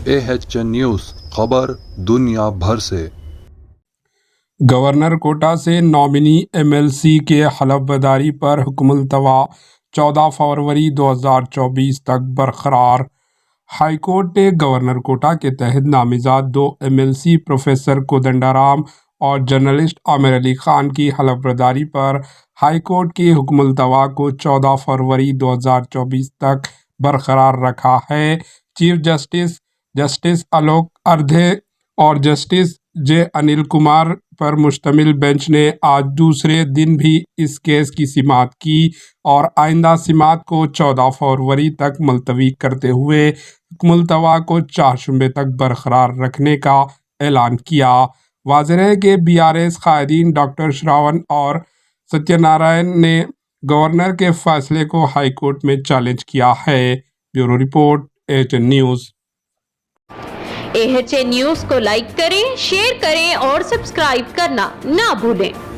AHN news, خبر دنیا بھر سے۔ گورنر کوٹا سے نامنی MLC کے حلف برداری پر حکم التواء 14 فروری 2024 تک برقرار۔ ہائی کورٹ نے گورنر کوٹا کے تحت نامزد 2 MLC پروفیسر کودنڈا رام اور جرنلسٹ عامر علی خان کی حلف برداری پر ہائی کورٹ کے حکم التواء کو 14 فروری 2024 تک برقرار رکھا ہے۔ چیف جسٹس آلوک ارتھے اور جسٹس جے انل کمار پر مشتمل بینچ نے آج دوسرے دن بھی اس کیس کی سماعت کی اور آئندہ سماعت کو 14 فروری تک ملتوی کرتے ہوئے حکم التواء کو چہارشنبے تک برقرار رکھنے کا اعلان کیا۔ واضح ہے کہ BRS قائدین ڈاکٹر شراون اور ستیہ نارائن نے گورنر کے فیصلے کو ہائی کورٹ میں چیلنج کیا ہے۔ Bureau report AHN news. AHN news کو لائک کریں، شیئر کریں اور سبسکرائب کرنا نہ بھولیں۔